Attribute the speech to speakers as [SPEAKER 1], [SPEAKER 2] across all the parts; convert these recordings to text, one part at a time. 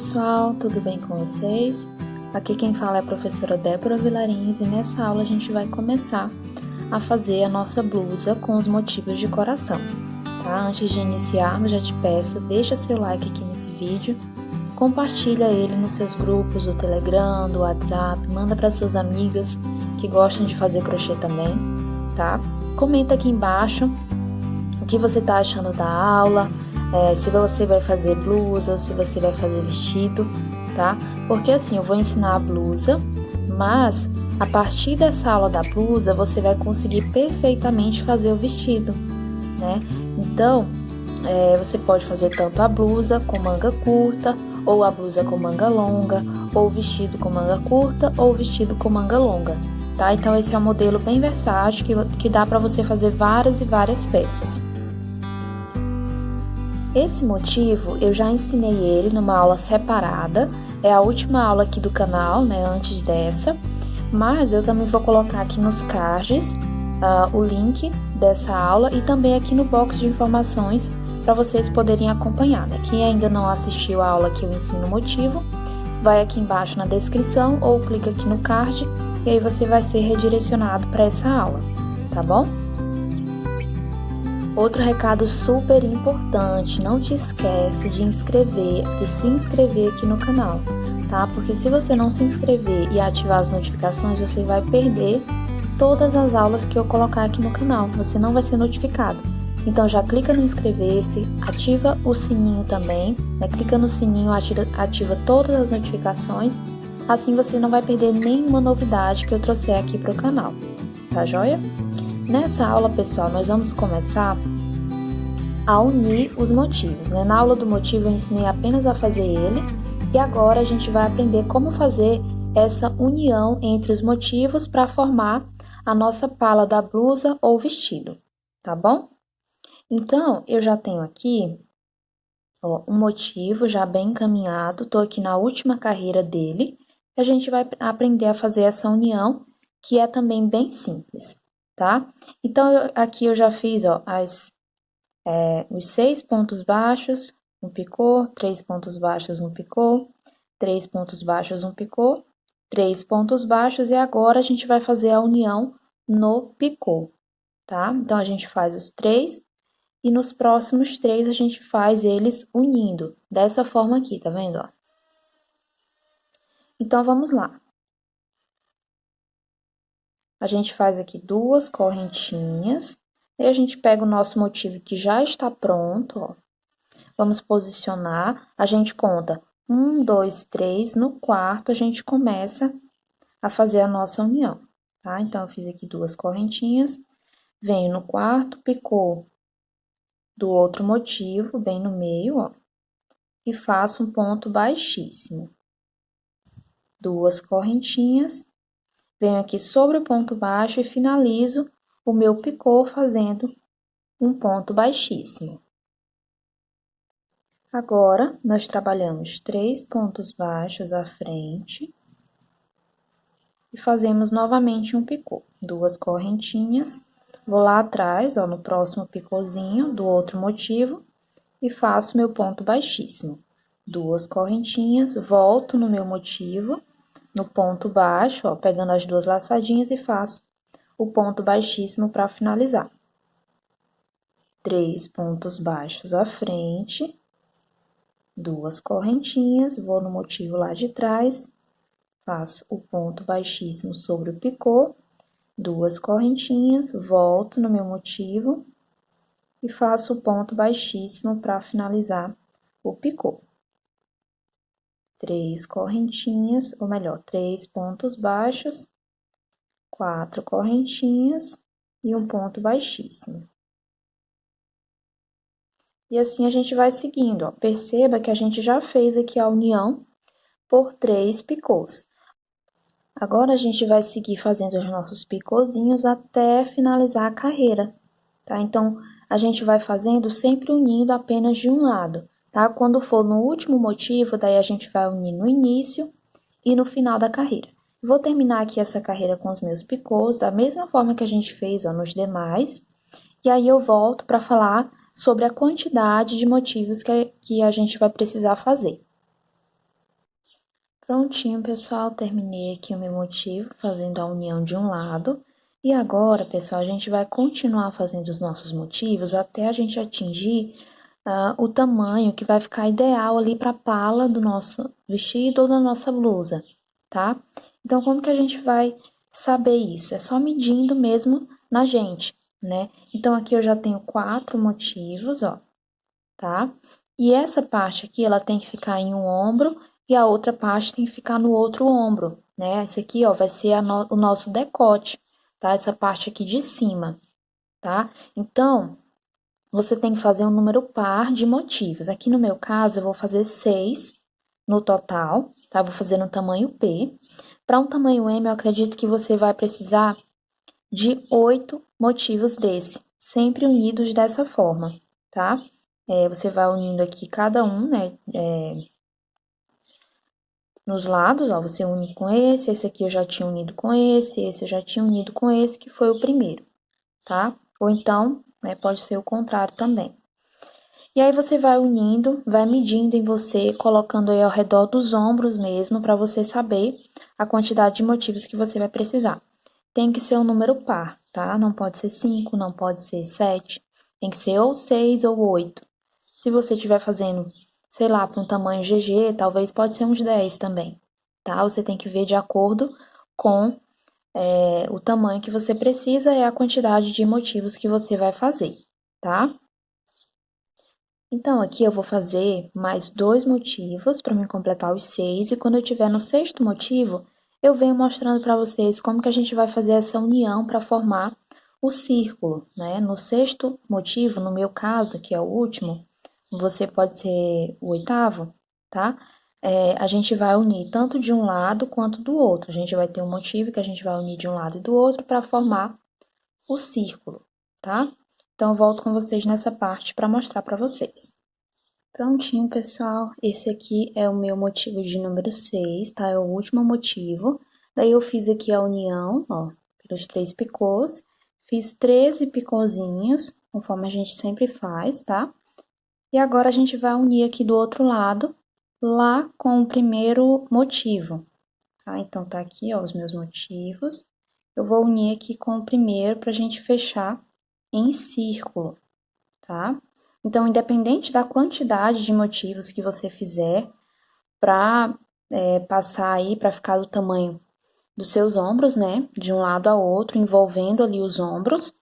[SPEAKER 1] pessoal, tudo bem com vocês? Aqui quem fala é a professora Débora Vilarins e nessa aula a gente vai começar a fazer a nossa blusa com os motivos de coração, tá? Antes de iniciarmos, já te peço, deixa seu like aqui nesse vídeo, compartilha ele nos seus grupos do Telegram, do WhatsApp, manda para suas amigas que gostam de fazer crochê também, tá? Comenta aqui embaixo o que você tá achando da aula, se você vai fazer blusa, se você vai fazer vestido, tá? Porque assim, eu vou ensinar a blusa, mas a partir dessa aula da blusa, você vai conseguir perfeitamente fazer o vestido, né? Então, você pode fazer tanto a blusa com manga curta, ou a blusa com manga longa, ou o vestido com manga curta, ou o vestido com manga longa, tá? Então, esse é um modelo bem versátil, que dá pra você fazer várias e várias peças. Esse motivo, eu já ensinei ele numa aula separada, é a última aula aqui do canal, né, antes dessa, mas eu também vou colocar aqui nos cards o link dessa aula e também aqui no box de informações para vocês poderem acompanhar, né? Quem ainda não assistiu a aula que eu ensino o motivo, vai aqui embaixo na descrição ou clica aqui no card e aí você vai ser redirecionado para essa aula, tá bom? Outro recado super importante, não te esquece de se inscrever aqui no canal, tá? Porque se você não se inscrever e ativar as notificações, você vai perder todas as aulas que eu colocar aqui no canal, você não vai ser notificado. Então já clica no inscrever-se, ativa o sininho também, né? Clica no sininho, ativa todas as notificações, assim você não vai perder nenhuma novidade que eu trouxer aqui pro canal, tá joia? Nessa aula, pessoal, nós vamos começar a unir os motivos, né? Na aula do motivo eu ensinei apenas a fazer ele e agora a gente vai aprender como fazer essa união entre os motivos para formar a nossa pala da blusa ou vestido, tá bom? Então, eu já tenho aqui, ó, um motivo já bem encaminhado, tô aqui na última carreira dele, e a gente vai aprender a fazer essa união, que é também bem simples, tá? Então, aqui eu já fiz, ó, os 6 pontos baixos, um picô, 3 pontos baixos, um picô, 3 pontos baixos, um picô, 3 pontos baixos, e agora a gente vai fazer a união no picô, tá? Então, a gente faz os 3, e nos próximos 3 a gente faz eles unindo, dessa forma aqui, tá vendo, ó? Então, vamos lá. A gente faz aqui 2 correntinhas, e a gente pega o nosso motivo que já está pronto, ó. Vamos posicionar, a gente conta 1, 2, 3, no quarto a gente começa a fazer a nossa união, tá? Então, eu fiz aqui 2 correntinhas, venho no quarto, picô do outro motivo, bem no meio, ó, e faço um ponto baixíssimo. 2 correntinhas, venho aqui sobre o ponto baixo e finalizo o meu picô fazendo um ponto baixíssimo. Agora, nós trabalhamos 3 pontos baixos à frente e fazemos novamente um picô, 2 correntinhas, vou lá atrás, ó, no próximo picôzinho do outro motivo e faço meu ponto baixíssimo. 2 correntinhas, volto no meu motivo, no ponto baixo, ó, pegando as 2 laçadinhas e faço o ponto baixíssimo para finalizar. 3 pontos baixos à frente, 2 correntinhas, vou no motivo lá de trás, faço o ponto baixíssimo sobre o picô, 2 correntinhas, volto no meu motivo e faço o ponto baixíssimo para finalizar o picô. 3 correntinhas, ou melhor, 3 pontos baixos, 4 correntinhas e um ponto baixíssimo. E assim a gente vai seguindo, ó. Perceba que a gente já fez aqui a união por 3 picôs. Agora, a gente vai seguir fazendo os nossos picôzinhos até finalizar a carreira, tá? Então, a gente vai fazendo sempre unindo apenas de um lado, tá? Quando for no último motivo, daí a gente vai unir no início e no final da carreira. Vou terminar aqui essa carreira com os meus picôs, da mesma forma que a gente fez, ó, nos demais. E aí, eu volto para falar sobre a quantidade de motivos que a gente vai precisar fazer. Prontinho, pessoal, terminei aqui o meu motivo, fazendo a união de um lado. E agora, pessoal, a gente vai continuar fazendo os nossos motivos até a gente atingir o tamanho que vai ficar ideal ali para a pala do nosso vestido ou da nossa blusa, tá? Então, como que a gente vai saber isso? É só medindo mesmo na gente, né? Então, aqui eu já tenho 4 motivos, ó, tá? E essa parte aqui, ela tem que ficar em um ombro e a outra parte tem que ficar no outro ombro, né? Esse aqui, ó, vai ser o nosso decote, tá? Essa parte aqui de cima, tá? Então, você tem que fazer um número par de motivos. Aqui no meu caso, eu vou fazer 6 no total, tá? Vou fazer no tamanho P. Para um tamanho M, eu acredito que você vai precisar de 8 motivos desse, sempre unidos dessa forma, tá? Você vai unindo aqui cada um, né? Nos lados, ó, você une com esse aqui eu já tinha unido com esse eu já tinha unido com esse, que foi o primeiro, tá? Ou então, né, pode ser o contrário também. E aí você vai unindo, vai medindo em você, colocando aí ao redor dos ombros mesmo, para você saber a quantidade de motivos que você vai precisar. Tem que ser um número par, tá? Não pode ser 5, não pode ser 7, tem que ser ou 6 ou 8. Se você estiver fazendo, sei lá, para um tamanho GG, talvez pode ser uns 10 também, tá? Você tem que ver de acordo com o tamanho que você precisa e a quantidade de motivos que você vai fazer, tá? Então, aqui eu vou fazer mais 2 motivos para me completar os 6, e quando eu tiver no 6º motivo, eu venho mostrando para vocês como que a gente vai fazer essa união para formar o círculo, né? No 6º motivo, no meu caso, que é o último, você pode ser o 8º, tá? A gente vai unir tanto de um lado quanto do outro. A gente vai ter um motivo que a gente vai unir de um lado e do outro para formar o círculo, tá? Então, eu volto com vocês nessa parte para mostrar para vocês. Prontinho, pessoal. Esse aqui é o meu motivo de número 6, tá? É o último motivo. Daí, eu fiz aqui a união, ó, pelos 3 picôs. Fiz 13 picôzinhos, conforme a gente sempre faz, tá? E agora, a gente vai unir aqui do outro lado, lá com o primeiro motivo, tá? Então, tá aqui, ó, os meus motivos. Eu vou unir aqui com o primeiro pra gente fechar em círculo, tá? Então, independente da quantidade de motivos que você fizer para passar aí, para ficar do tamanho dos seus ombros, né? De um lado ao outro, envolvendo ali os ombros,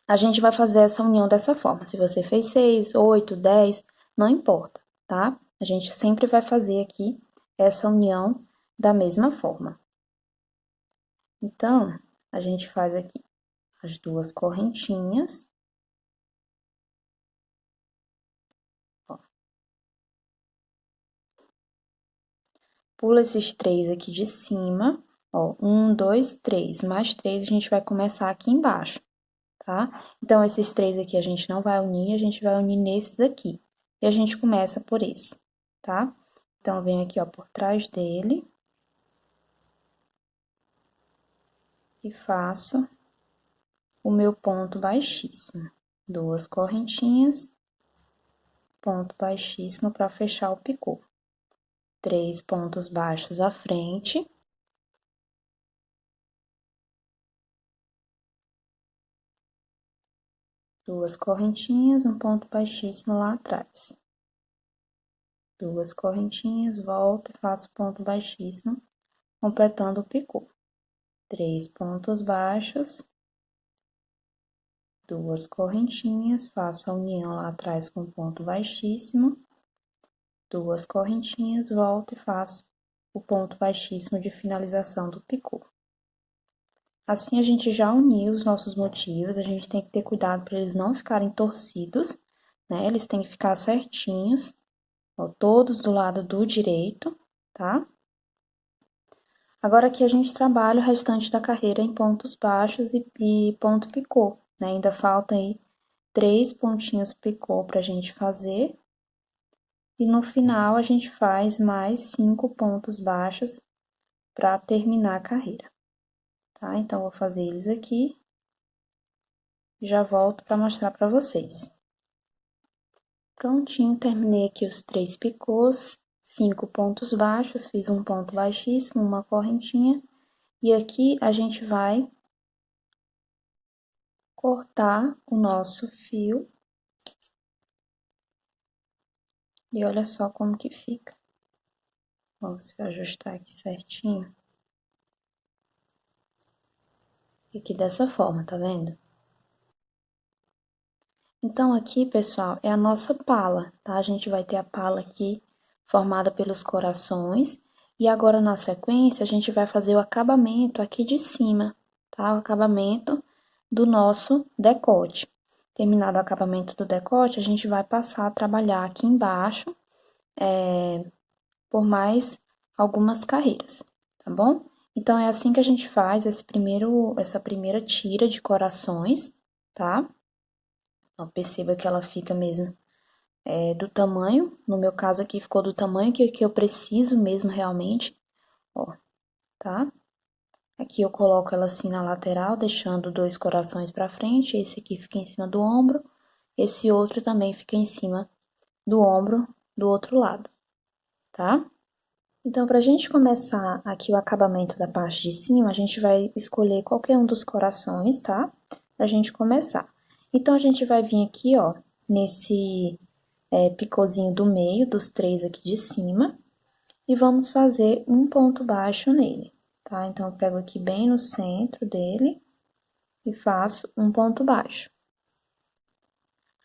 [SPEAKER 1] a gente vai fazer essa união dessa forma. Se você fez 6, 8, 10, não importa, tá? A gente sempre vai fazer aqui essa união da mesma forma. Então, a gente faz aqui as 2 correntinhas. Ó. Pula esses 3 aqui de cima, ó, 1, 2, 3, mais 3 a gente vai começar aqui embaixo, tá? Então, esses 3 aqui a gente não vai unir, a gente vai unir nesses aqui. E a gente começa por esse, tá? Então, venho aqui, ó, por trás dele. E faço o meu ponto baixíssimo. 2 correntinhas, ponto baixíssimo para fechar o picô. 3 pontos baixos à frente. Duas correntinhas, um ponto baixíssimo lá atrás. 2 correntinhas, volto e faço ponto baixíssimo, completando o picô. 3 pontos baixos, 2 correntinhas, faço a união lá atrás com ponto baixíssimo, 2 correntinhas, volto e faço o ponto baixíssimo de finalização do picô. Assim, a gente já uniu os nossos motivos, a gente tem que ter cuidado para eles não ficarem torcidos, né? Eles têm que ficar certinhos, ó, todos do lado do direito, tá? Agora, aqui a gente trabalha o restante da carreira em pontos baixos e ponto picô, né? Ainda falta aí 3 pontinhos picô pra gente fazer. E no final, a gente faz mais 5 pontos baixos para terminar a carreira, tá? Então, vou fazer eles aqui e já volto para mostrar para vocês. Prontinho, terminei aqui os 3 picôs, 5 pontos baixos, fiz um ponto baixíssimo, uma correntinha, e aqui a gente vai cortar o nosso fio. E olha só como que fica. Ó, se eu ajustar aqui certinho. Fica aqui dessa forma, tá vendo? Então, aqui, pessoal, é a nossa pala, tá? A gente vai ter a pala aqui formada pelos corações. E agora, na sequência, a gente vai fazer o acabamento aqui de cima, tá? O acabamento do nosso decote. Terminado o acabamento do decote, a gente vai passar a trabalhar aqui embaixo, por mais algumas carreiras, tá bom? Então, é assim que a gente faz essa primeira tira de corações, tá? Então, perceba que ela fica mesmo do tamanho, no meu caso aqui ficou do tamanho que eu preciso mesmo realmente, ó, tá? Aqui eu coloco ela assim na lateral, deixando 2 corações pra frente, esse aqui fica em cima do ombro, esse outro também fica em cima do ombro do outro lado, tá? Então, pra gente começar aqui o acabamento da parte de cima, a gente vai escolher qualquer um dos corações, tá? Pra gente começar. Então, a gente vai vir aqui, ó, nesse picôzinho do meio, dos 3 aqui de cima, e vamos fazer um ponto baixo nele, tá? Então, eu pego aqui bem no centro dele e faço um ponto baixo.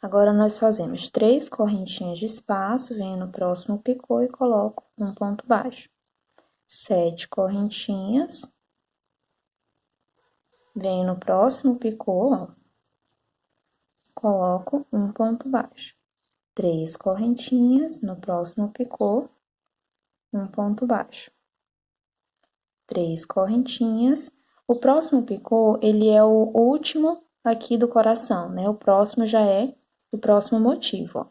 [SPEAKER 1] Agora, nós fazemos 3 correntinhas de espaço, venho no próximo picô e coloco um ponto baixo. 7 correntinhas, venho no próximo picô, ó, coloco um ponto baixo. 3 correntinhas, no próximo picô, um ponto baixo. 3 correntinhas. O próximo picô, ele é o último aqui do coração, né? O próximo já é o próximo motivo, ó.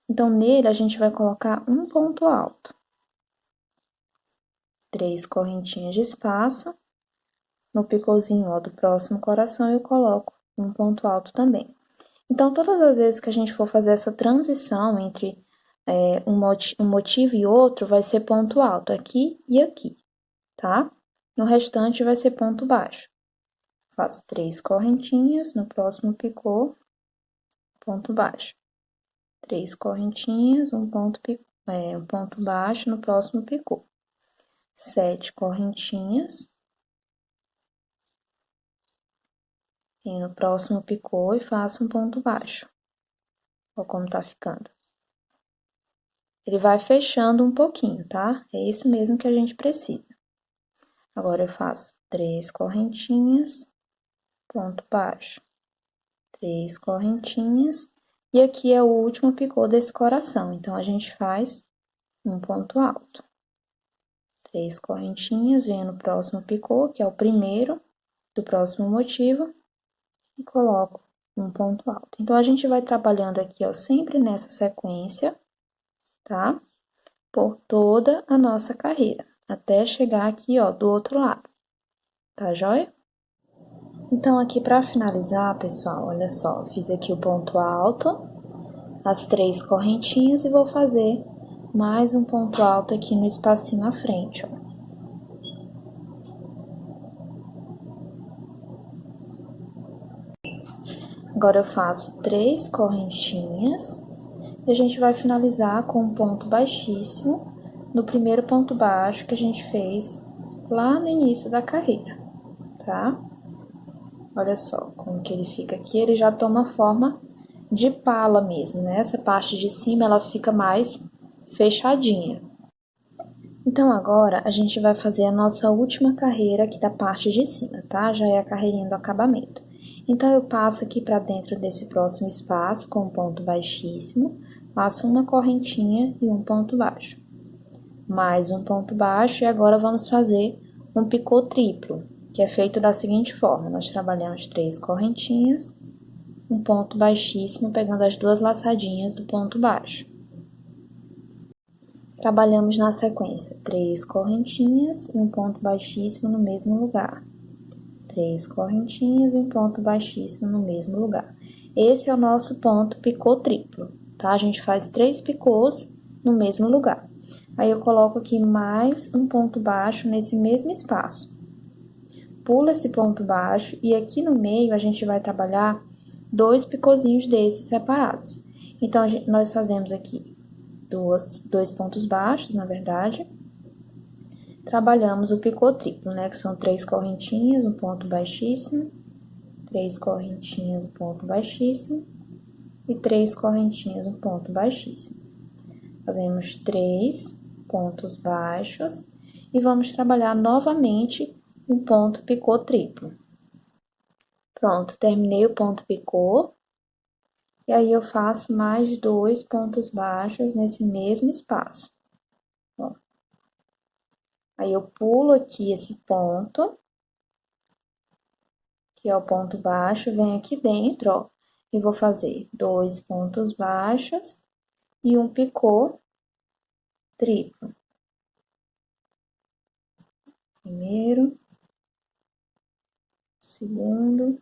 [SPEAKER 1] Então, nele, a gente vai colocar um ponto alto. 3 correntinhas de espaço. No picôzinho, ó, do próximo coração, eu coloco um ponto alto também. Então, todas as vezes que a gente for fazer essa transição entre um motivo e outro, vai ser ponto alto aqui e aqui, tá? No restante, vai ser ponto baixo. Faço 3 correntinhas, no próximo picô, ponto baixo. 3 correntinhas, um ponto baixo no próximo picô. 7 correntinhas. E no próximo picô e faço um ponto baixo. Olha como tá ficando. Ele vai fechando um pouquinho, tá? É isso mesmo que a gente precisa. Agora, eu faço 3 correntinhas, ponto baixo. 3 correntinhas. E aqui é o último picô desse coração. Então, a gente faz um ponto alto. 3 correntinhas, venho no próximo picô, que é o primeiro do próximo motivo, e coloco um ponto alto. Então, a gente vai trabalhando aqui, ó, sempre nessa sequência, tá? Por toda a nossa carreira, até chegar aqui, ó, do outro lado, tá joia? Então, aqui pra finalizar, pessoal, olha só, fiz aqui o ponto alto, as 3 correntinhas e vou fazer mais um ponto alto aqui no espacinho à frente, ó. Agora, eu faço 3 correntinhas e a gente vai finalizar com um ponto baixíssimo no primeiro ponto baixo que a gente fez lá no início da carreira, tá? Olha só como que ele fica aqui, ele já toma forma de pala mesmo, né? Essa parte de cima, ela fica mais fechadinha. Então, agora, a gente vai fazer a nossa última carreira aqui da parte de cima, tá? Já é a carreirinha do acabamento. Então, eu passo aqui pra dentro desse próximo espaço com um ponto baixíssimo, faço uma correntinha e um ponto baixo. Mais um ponto baixo e agora vamos fazer um picô triplo, que é feito da seguinte forma: nós trabalhamos 3 correntinhas, um ponto baixíssimo, pegando as 2 laçadinhas do ponto baixo. Trabalhamos na sequência 3 correntinhas e um ponto baixíssimo no mesmo lugar. 3 correntinhas e um ponto baixíssimo no mesmo lugar. Esse é o nosso ponto picô triplo, tá? A gente faz 3 picôs no mesmo lugar. Aí, eu coloco aqui mais um ponto baixo nesse mesmo espaço. Pulo esse ponto baixo e aqui no meio a gente vai trabalhar 2 picôzinhos desses separados. Então, nós fazemos aqui dois pontos baixos, na verdade. Trabalhamos o picô triplo, né? Que são 3 correntinhas, um ponto baixíssimo, 3 correntinhas, um ponto baixíssimo e 3 correntinhas, um ponto baixíssimo. Fazemos 3 pontos baixos e vamos trabalhar novamente um ponto picô triplo. Pronto, terminei o ponto picô. E aí, eu faço mais 2 pontos baixos nesse mesmo espaço. Ó. Aí, eu pulo aqui esse ponto, que é o ponto baixo, venho aqui dentro, ó, e vou fazer 2 pontos baixos e um picô triplo. Primeiro, segundo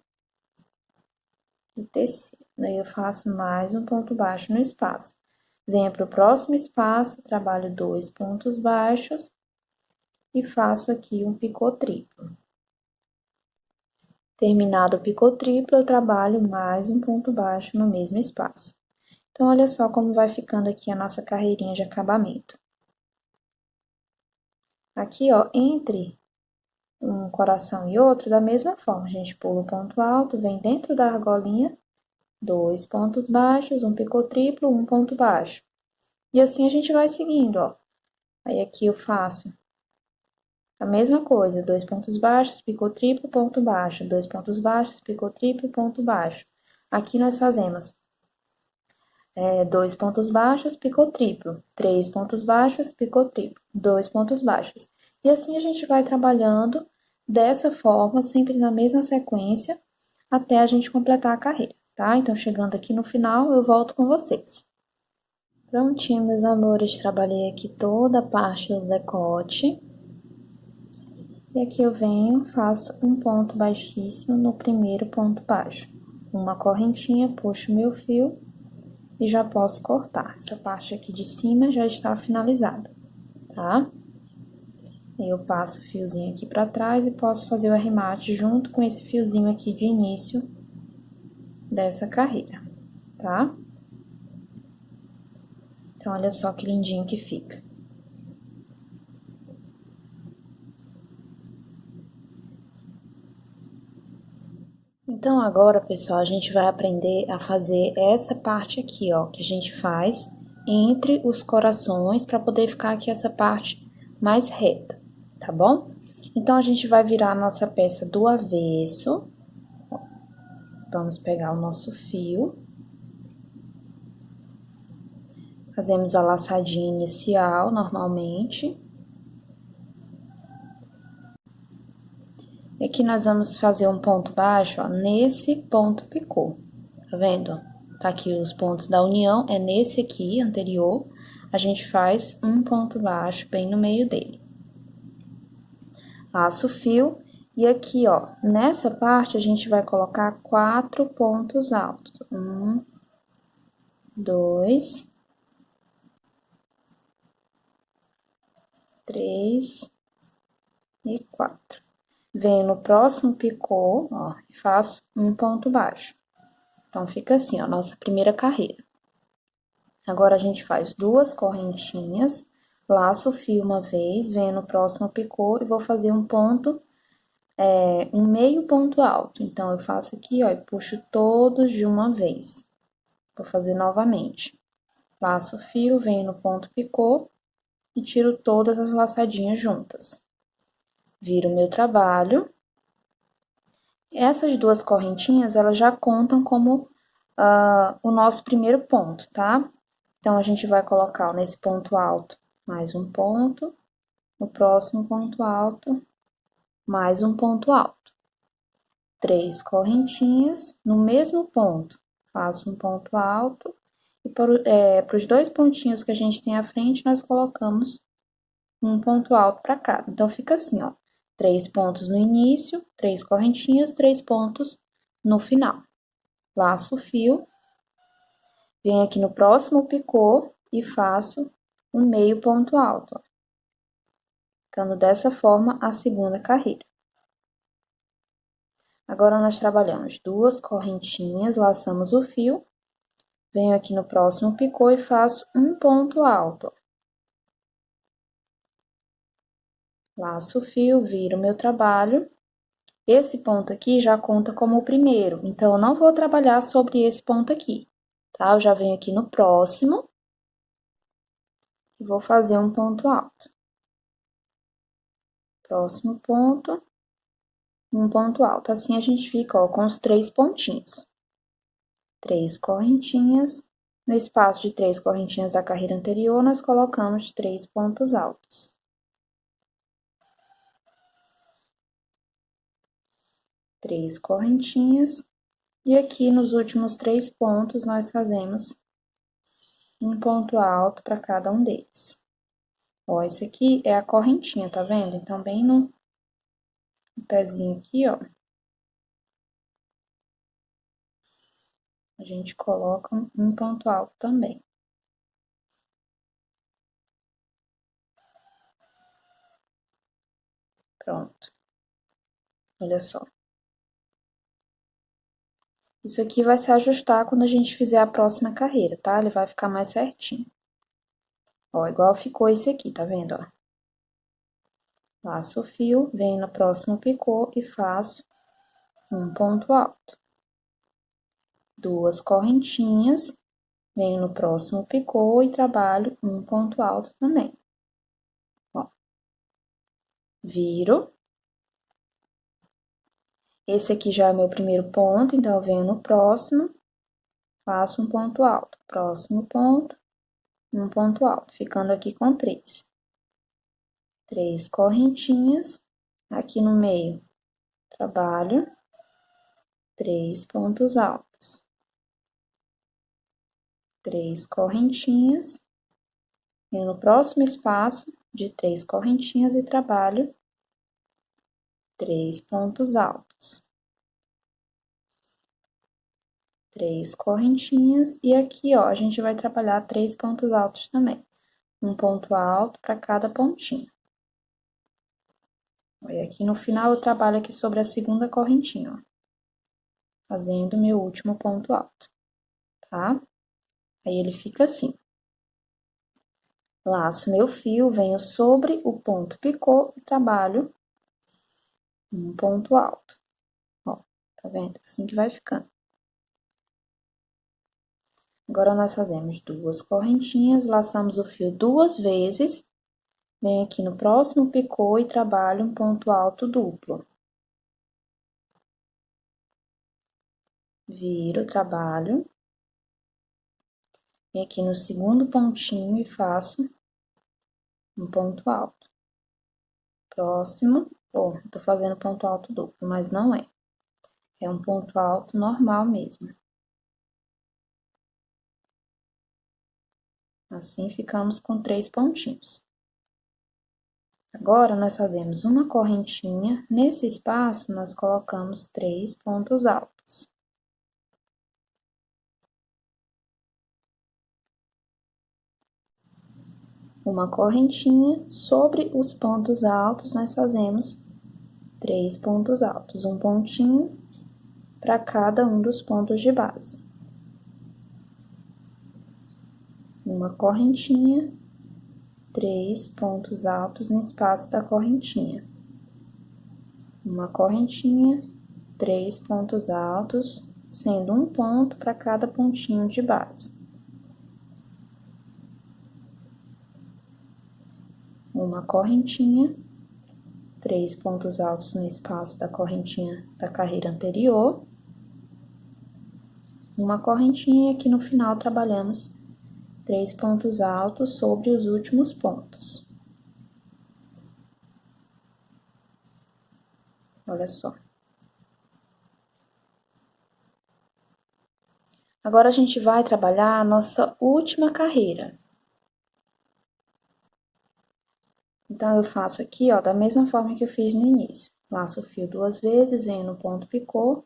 [SPEAKER 1] e terceiro. Daí, eu faço mais um ponto baixo no espaço. Venho para o próximo espaço, trabalho 2 pontos baixos e faço aqui um picô triplo. Terminado o picô triplo, eu trabalho mais um ponto baixo no mesmo espaço. Então, olha só como vai ficando aqui a nossa carreirinha de acabamento. Aqui, ó, entre um coração e outro, da mesma forma, a gente pula o ponto alto, vem dentro da argolinha, 2 pontos baixos, um picô triplo, um ponto baixo. E assim a gente vai seguindo, ó. Aí, aqui eu faço a mesma coisa, 2 pontos baixos, picô triplo, ponto baixo, 2 pontos baixos, picô triplo, ponto baixo. Aqui nós fazemos 2 pontos baixos, picô triplo, 3 pontos baixos, picô triplo, 2 pontos baixos. E assim a gente vai trabalhando dessa forma, sempre na mesma sequência, até a gente completar a carreira, tá? Então, chegando aqui no final, eu volto com vocês. Prontinho, meus amores, trabalhei aqui toda a parte do decote. E aqui eu venho, faço um ponto baixíssimo no primeiro ponto baixo. Uma correntinha, puxo meu fio e já posso cortar. Essa parte aqui de cima já está finalizada, tá? Eu passo o fiozinho aqui pra trás e posso fazer o arremate junto com esse fiozinho aqui de início dessa carreira, tá? Então, olha só que lindinho que fica. Então, agora, pessoal, a gente vai aprender a fazer essa parte aqui, ó, que a gente faz entre os corações para poder ficar aqui essa parte mais reta, tá bom? Então, a gente vai virar a nossa peça do avesso. Vamos pegar o nosso fio. Fazemos a laçadinha inicial, normalmente. E aqui nós vamos fazer um ponto baixo, ó, nesse ponto picô, tá vendo? Tá aqui os pontos da união, é nesse aqui, anterior, a gente faz um ponto baixo bem no meio dele. Laço o fio, e aqui, ó, nessa parte a gente vai colocar 4 pontos altos. 1, 2, 3 e 4. Venho no próximo picô, ó, e faço um ponto baixo. Então, fica assim, ó, nossa primeira carreira. Agora, a gente faz 2 correntinhas, laço o fio uma vez, venho no próximo picô e vou fazer um ponto, um meio ponto alto. Então, eu faço aqui, ó, e puxo todos de uma vez. Vou fazer novamente. Laço o fio, venho no ponto picô e tiro todas as laçadinhas juntas. Viro o meu trabalho. Essas 2 correntinhas, elas já contam como o nosso primeiro ponto, tá? Então, a gente vai colocar, ó, nesse ponto alto, mais um ponto. No próximo ponto alto, mais um ponto alto. 3 correntinhas, no mesmo ponto, faço um ponto alto. E para os 2 pontinhos que a gente tem à frente, nós colocamos um ponto alto para cada. Então, fica assim, ó. 3 pontos no início, 3 correntinhas, 3 pontos no final. Laço o fio, venho aqui no próximo picô e faço um meio ponto alto, ó. Ficando dessa forma a segunda carreira. Agora, nós trabalhamos 2 correntinhas, laçamos o fio, venho aqui no próximo picô e faço um ponto alto, ó. Laço o fio, viro o meu trabalho. Esse ponto aqui já conta como o primeiro, então, eu não vou trabalhar sobre esse ponto aqui, tá? Eu já venho aqui no próximo e vou fazer um ponto alto. Próximo ponto, um ponto alto. Assim, a gente fica, ó, com os 3 pontinhos. 3 correntinhas. No espaço de 3 correntinhas da carreira anterior, nós colocamos 3 pontos altos. 3 correntinhas. E aqui, nos últimos 3 pontos, nós fazemos um ponto alto para cada um deles. Ó, esse aqui é a correntinha, tá vendo? Então, bem no pezinho aqui, ó, a gente coloca um ponto alto também. Pronto. Olha só. Isso aqui vai se ajustar quando a gente fizer a próxima carreira, tá? Ele vai ficar mais certinho. Ó, igual ficou esse aqui, tá vendo, ó? Laço o fio, venho no próximo picô e faço um ponto alto. 2 correntinhas, venho no próximo picô e trabalho um ponto alto também. Ó. Viro. Esse aqui já é meu primeiro ponto, então, eu venho no próximo, faço um ponto alto. Próximo ponto, um ponto alto, ficando aqui com 3. 3 correntinhas, aqui no meio, trabalho 3 pontos altos. 3 correntinhas, e no próximo espaço de 3 correntinhas e trabalho 3 pontos altos. 3 correntinhas, e aqui, ó, a gente vai trabalhar 3 pontos altos também. Um ponto alto para cada pontinho. E aqui no final, eu trabalho aqui sobre a segunda correntinha, ó, fazendo meu último ponto alto, tá? Aí, ele fica assim. Laço meu fio, venho sobre o ponto picô e trabalho um ponto alto. Ó, tá vendo? Assim que vai ficando. Agora, nós fazemos 2 correntinhas, laçamos o fio 2 vezes, venho aqui no próximo picô e trabalho um ponto alto duplo. Viro, trabalho. Venho aqui no segundo pontinho e faço um ponto alto. Próximo, ó, tô fazendo ponto alto duplo, mas não é. É um ponto alto normal mesmo. Assim, ficamos com 3 pontinhos. Agora, nós fazemos uma correntinha, nesse espaço, nós colocamos 3 pontos altos. Uma correntinha, sobre os pontos altos, nós fazemos 3 pontos altos, um pontinho para cada um dos pontos de base. Uma correntinha, 3 pontos altos no espaço da correntinha. Uma correntinha, 3 pontos altos, sendo um ponto para cada pontinho de base. Uma correntinha, 3 pontos altos no espaço da correntinha da carreira anterior. Uma correntinha, e aqui no final trabalhamos 3 pontos altos sobre os últimos pontos. Olha só. Agora, a gente vai trabalhar a nossa última carreira. Então, eu faço aqui, ó, da mesma forma que eu fiz no início. Laço o fio 2 vezes, venho no ponto picô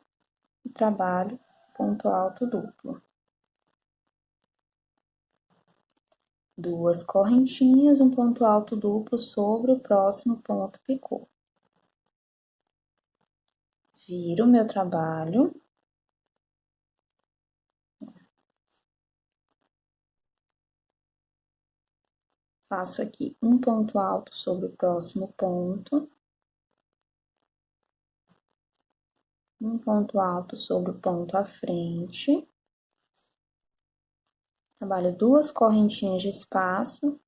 [SPEAKER 1] e trabalho ponto alto duplo. 2 correntinhas, um ponto alto duplo sobre o próximo ponto picô. Viro o meu trabalho. Faço aqui um ponto alto sobre o próximo ponto. Um ponto alto sobre o ponto à frente. Trabalho 2 correntinhas de espaço.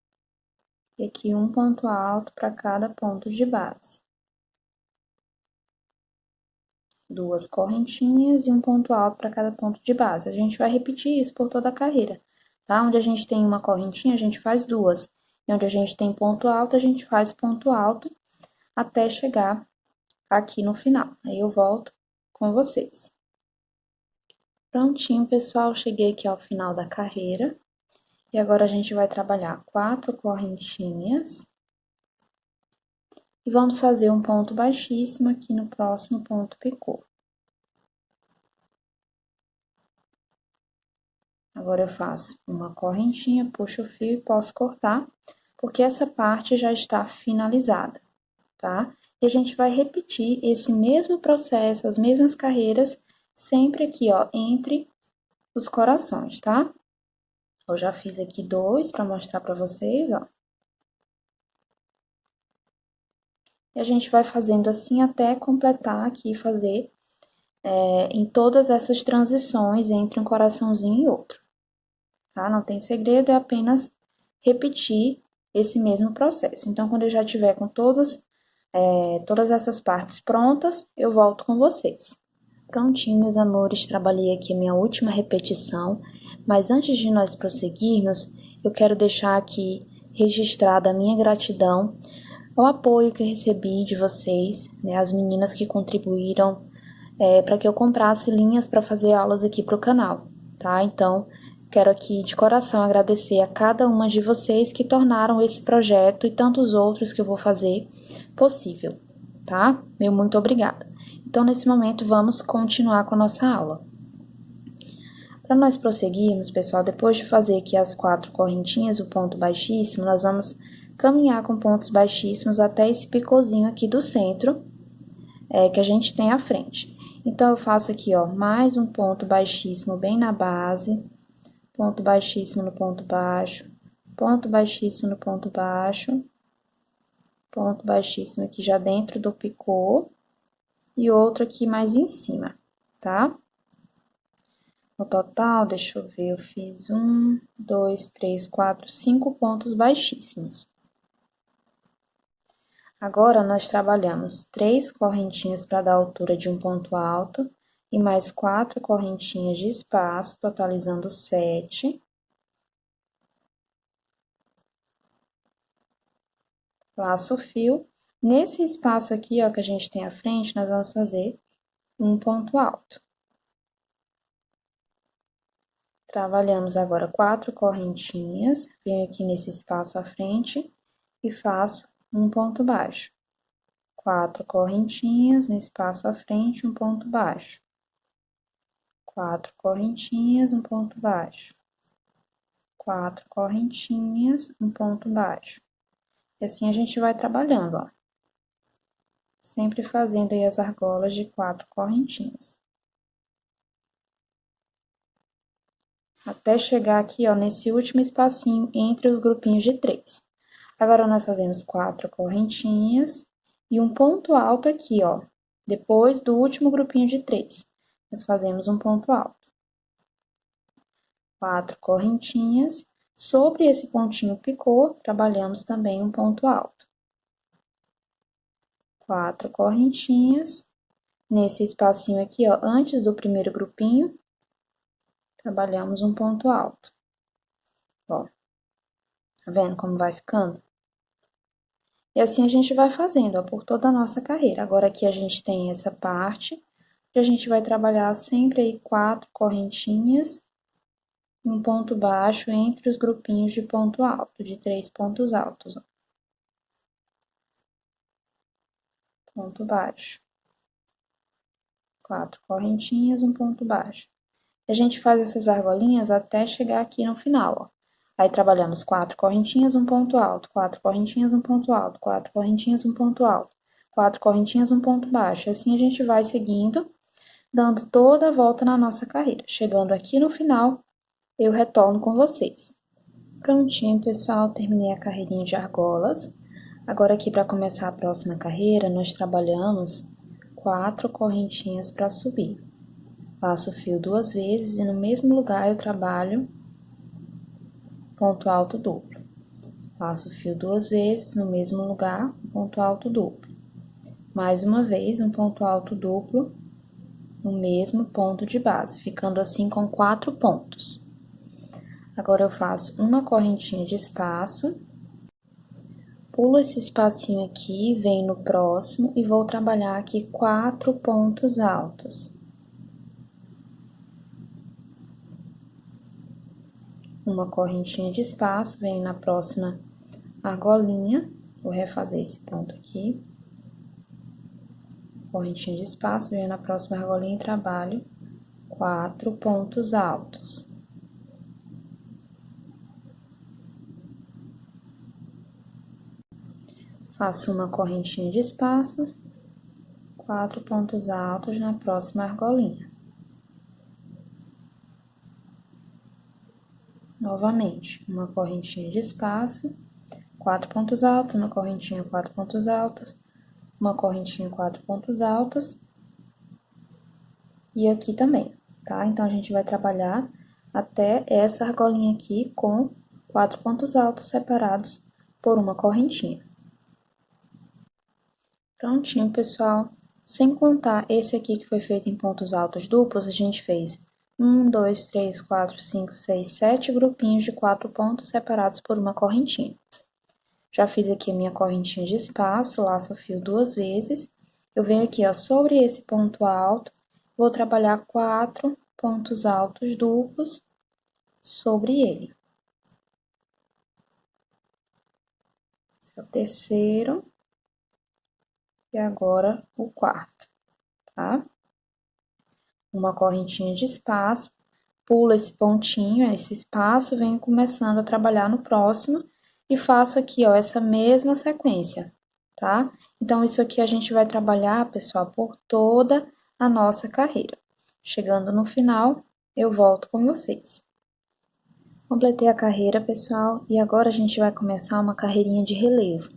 [SPEAKER 1] E aqui um ponto alto para cada ponto de base. 2 correntinhas e um ponto alto para cada ponto de base. A gente vai repetir isso por toda a carreira, tá? Onde a gente tem uma correntinha, a gente faz 2. E onde a gente tem ponto alto, a gente faz ponto alto até chegar aqui no final. Aí eu volto com vocês. Prontinho, pessoal, cheguei aqui ao final da carreira. E agora a gente vai trabalhar 4 correntinhas. E vamos fazer um ponto baixíssimo aqui no próximo ponto picô. Agora eu faço uma correntinha, puxo o fio e posso cortar, porque essa parte já está finalizada, tá? E a gente vai repetir esse mesmo processo, as mesmas carreiras, sempre aqui, ó, entre os corações, tá? Eu já fiz aqui 2 para mostrar para vocês, ó. E a gente vai fazendo assim até completar aqui, fazer em todas essas transições entre um coraçãozinho e outro, tá? Não tem segredo, é apenas repetir esse mesmo processo. Então, quando eu já tiver com todas essas partes prontas, eu volto com vocês. Prontinho, meus amores, trabalhei aqui a minha última repetição, mas antes de nós prosseguirmos, eu quero deixar aqui registrada a minha gratidão ao apoio que eu recebi de vocês, né, as meninas que contribuíram para que eu comprasse linhas para fazer aulas aqui para o canal, tá? Então, quero aqui de coração agradecer a cada uma de vocês que tornaram esse projeto e tantos outros que eu vou fazer possível, tá? Meu muito obrigada. Então, nesse momento, vamos continuar com a nossa aula. Para nós prosseguirmos, pessoal, depois de fazer aqui as 4 correntinhas, o ponto baixíssimo, nós vamos caminhar com pontos baixíssimos até esse picôzinho aqui do centro, que a gente tem à frente. Então, eu faço aqui, ó, mais um ponto baixíssimo bem na base, ponto baixíssimo no ponto baixo, ponto baixíssimo no ponto baixo, ponto baixíssimo aqui já dentro do picô, e outro aqui mais em cima, tá? No total, deixa eu ver, eu fiz 1, 2, 3, 4, 5 pontos baixíssimos. Agora, nós trabalhamos 3 correntinhas para dar a altura de um ponto alto e mais 4 correntinhas de espaço, totalizando 7. Laço o fio. Nesse espaço aqui, ó, que a gente tem à frente, nós vamos fazer um ponto alto. Trabalhamos agora 4 correntinhas, venho aqui nesse espaço à frente e faço um ponto baixo. 4 correntinhas no espaço à frente, um ponto baixo. 4 correntinhas, um ponto baixo. 4 correntinhas, um ponto baixo. E assim a gente vai trabalhando, ó. Sempre fazendo aí as argolas de 4 correntinhas. Até chegar aqui, ó, nesse último espacinho entre os grupinhos de 3. Agora, nós fazemos 4 correntinhas e um ponto alto aqui, ó. Depois do último grupinho de 3, nós fazemos um ponto alto. 4 correntinhas. Sobre esse pontinho picô, trabalhamos também um ponto alto. 4 correntinhas. Nesse espacinho aqui, ó, antes do primeiro grupinho, trabalhamos um ponto alto. Ó, tá vendo como vai ficando? E assim a gente vai fazendo, ó, por toda a nossa carreira. Agora aqui a gente tem essa parte, que a gente vai trabalhar sempre aí 4 correntinhas, um ponto baixo entre os grupinhos de ponto alto, de 3 pontos altos, ó. Ponto baixo. 4 correntinhas, um ponto baixo. A gente faz essas argolinhas até chegar aqui no final, ó. Aí, trabalhamos 4 correntinhas, um ponto alto, 4 correntinhas, um ponto alto, 4 correntinhas, um ponto alto, 4 correntinhas, um ponto baixo. Assim, a gente vai seguindo, dando toda a volta na nossa carreira. Chegando aqui no final, eu retorno com vocês. Prontinho, pessoal, terminei a carreirinha de argolas. Agora, aqui, para começar a próxima carreira, nós trabalhamos 4 correntinhas para subir. Passo o fio 2 vezes e no mesmo lugar eu trabalho ponto alto duplo. Passo o fio 2 vezes no mesmo lugar, ponto alto duplo. Mais uma vez, um ponto alto duplo no mesmo ponto de base, ficando assim com 4 pontos. Agora, eu faço uma correntinha de espaço, pulo esse espacinho aqui, venho no próximo e vou trabalhar aqui 4 pontos altos. Uma correntinha de espaço, venho na próxima argolinha, vou refazer esse ponto aqui. Correntinha de espaço, venho na próxima argolinha e trabalho 4 pontos altos. Faço uma correntinha de espaço, 4 pontos altos na próxima argolinha. Novamente, uma correntinha de espaço, 4 pontos altos, uma correntinha, 4 pontos altos, uma correntinha, 4 pontos altos. E aqui também, tá? Então, a gente vai trabalhar até essa argolinha aqui com 4 pontos altos separados por uma correntinha. Prontinho, pessoal. Sem contar esse aqui que foi feito em pontos altos duplos, a gente fez 1, 2, 3, 4, 5, 6, 7 grupinhos de 4 pontos separados por uma correntinha. Já fiz aqui a minha correntinha de espaço, laço o fio 2 vezes. Eu venho aqui, ó, sobre esse ponto alto, vou trabalhar 4 pontos altos duplos sobre ele. Esse é o terceiro. E agora, o quarto, tá? Uma correntinha de espaço, pulo esse pontinho, esse espaço, venho começando a trabalhar no próximo e faço aqui, ó, essa mesma sequência, tá? Então, isso aqui a gente vai trabalhar, pessoal, por toda a nossa carreira. Chegando no final, eu volto com vocês. Completei a carreira, pessoal, e agora a gente vai começar uma carreirinha de relevo.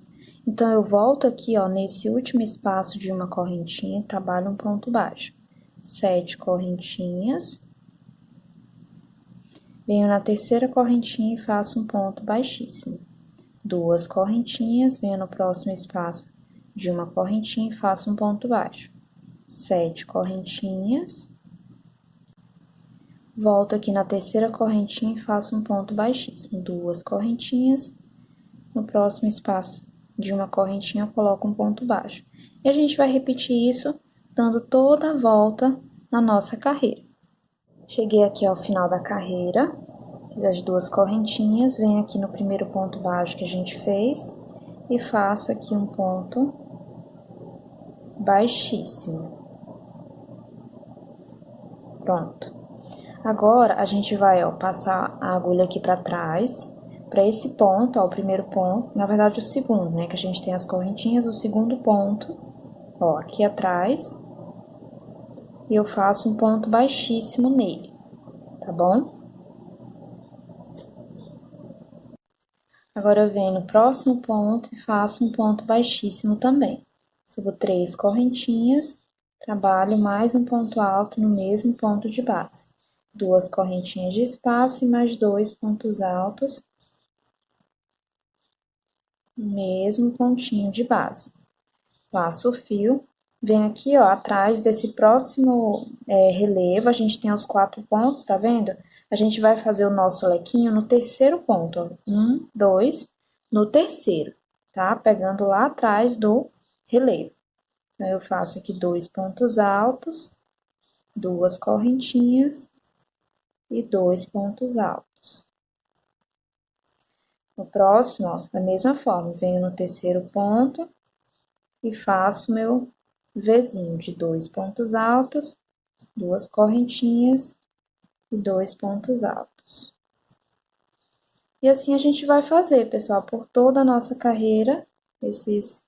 [SPEAKER 1] Então, eu volto aqui, ó, nesse último espaço de uma correntinha, trabalho um ponto baixo. 7 correntinhas. Venho na terceira correntinha e faço um ponto baixíssimo. 2 correntinhas, venho no próximo espaço de uma correntinha e faço um ponto baixo. 7 correntinhas. Volto aqui na terceira correntinha e faço um ponto baixíssimo. 2 correntinhas. No próximo espaço de uma correntinha, eu coloco um ponto baixo. E a gente vai repetir isso, dando toda a volta na nossa carreira. Cheguei aqui ao final da carreira, fiz as 2 correntinhas, venho aqui no primeiro ponto baixo que a gente fez e faço aqui um ponto baixíssimo. Pronto. Agora, a gente vai, ó, passar a agulha aqui pra trás, pra esse ponto, ó, o primeiro ponto, na verdade o segundo, né, que a gente tem as correntinhas, o segundo ponto, ó, aqui atrás, e eu faço um ponto baixíssimo nele, tá bom? Agora, eu venho no próximo ponto e faço um ponto baixíssimo também. Subo 3 correntinhas, trabalho mais um ponto alto no mesmo ponto de base. 2 correntinhas de espaço e mais 2 pontos altos no mesmo pontinho de base. Passo o fio, venho aqui, ó, atrás desse próximo relevo, a gente tem os 4 pontos, tá vendo? A gente vai fazer o nosso lequinho no terceiro ponto, ó. 1, 2, no terceiro, tá? Pegando lá atrás do relevo. Então, eu faço aqui 2 pontos altos, 2 correntinhas e 2 pontos altos. No próximo, ó, da mesma forma, venho no terceiro ponto e faço meu Vzinho de 2 pontos altos, 2 correntinhas e 2 pontos altos. E assim a gente vai fazer, pessoal, por toda a nossa carreira, esses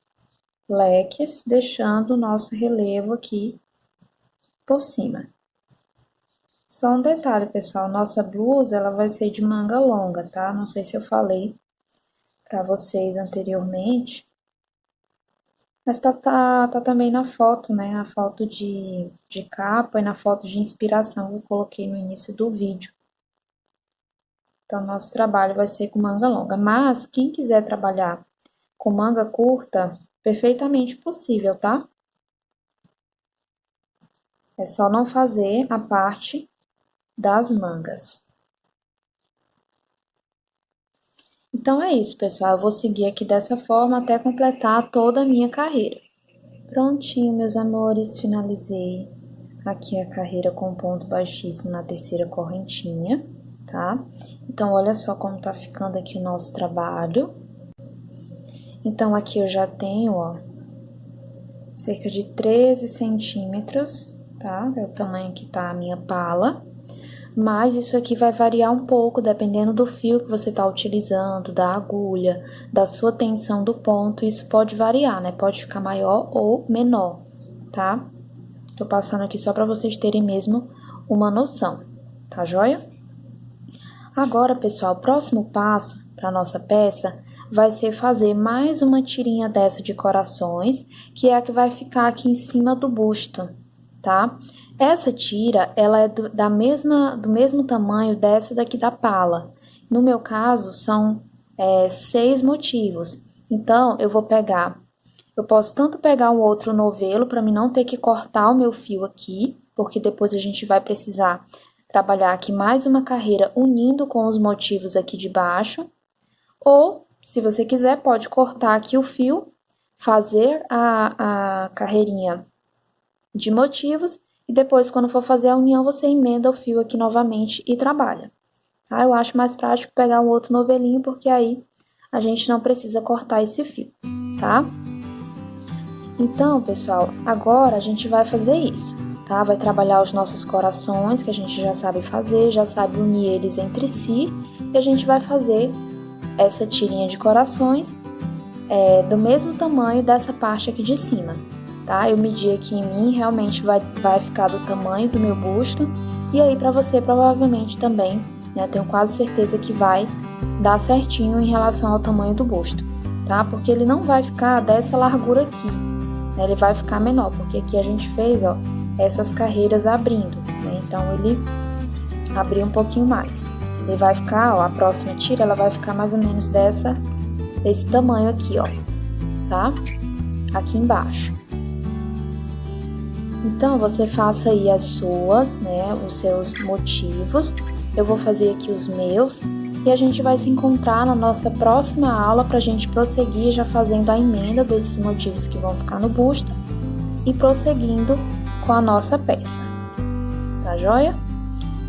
[SPEAKER 1] leques, deixando o nosso relevo aqui por cima. Só um detalhe, pessoal, nossa blusa, ela vai ser de manga longa, tá? Não sei se eu falei pra vocês anteriormente, mas tá também na foto, né? A foto de capa e na foto de inspiração que eu coloquei no início do vídeo. Então, nosso trabalho vai ser com manga longa. Mas, quem quiser trabalhar com manga curta, perfeitamente possível, tá? É só não fazer a parte das mangas. Então, é isso, pessoal. Eu vou seguir aqui dessa forma até completar toda a minha carreira. Prontinho, meus amores, finalizei aqui a carreira com ponto baixíssimo na terceira correntinha, tá? Então, olha só como tá ficando aqui o nosso trabalho. Então, aqui eu já tenho, ó, cerca de 13 centímetros, tá? É o tamanho que tá a minha pala. Mas isso aqui vai variar um pouco, dependendo do fio que você tá utilizando, da agulha, da sua tensão do ponto. Isso pode variar, né? Pode ficar maior ou menor, tá? Tô passando aqui só pra vocês terem mesmo uma noção, tá joia? Agora, pessoal, o próximo passo para nossa peça vai ser fazer mais uma tirinha dessa de corações, que é a que vai ficar aqui em cima do busto, tá? Essa tira, ela é do mesmo tamanho dessa daqui da pala. No meu caso, são 6 motivos. Então, eu posso tanto pegar um outro novelo, para mim não ter que cortar o meu fio aqui, porque depois a gente vai precisar trabalhar aqui mais uma carreira unindo com os motivos aqui de baixo. Ou, se você quiser, pode cortar aqui o fio, fazer a carreirinha de motivos e depois, quando for fazer a união, você emenda o fio aqui novamente e trabalha. Tá? Eu acho mais prático pegar um outro novelinho, porque aí a gente não precisa cortar esse fio, tá? Então, pessoal, agora a gente vai fazer isso, tá? Vai trabalhar os nossos corações, que a gente já sabe fazer, já sabe unir eles entre si, e a gente vai fazer essa tirinha de corações do mesmo tamanho dessa parte aqui de cima, tá? Eu medi aqui em mim, realmente vai ficar do tamanho do meu busto, e aí pra você provavelmente também, né? Tenho quase certeza que vai dar certinho em relação ao tamanho do busto, tá? Porque ele não vai ficar dessa largura aqui, né? Ele vai ficar menor, porque aqui a gente fez, ó, essas carreiras abrindo, né? Então ele abriu um pouquinho mais. Ele vai ficar, ó, a próxima tira, ela vai ficar mais ou menos desse tamanho aqui, ó, tá? Aqui embaixo. Então, você faça aí as suas, né, os seus motivos. Eu vou fazer aqui os meus e a gente vai se encontrar na nossa próxima aula pra gente prosseguir já fazendo a emenda desses motivos que vão ficar no busto e prosseguindo com a nossa peça. Tá joia?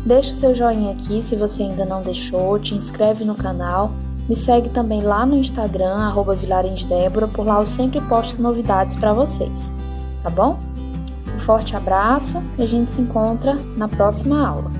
[SPEAKER 1] Deixa o seu joinha aqui se você ainda não deixou, te inscreve no canal, me segue também lá no Instagram, @vilarindebora, por lá eu sempre posto novidades para vocês, tá bom? Um forte abraço e a gente se encontra na próxima aula.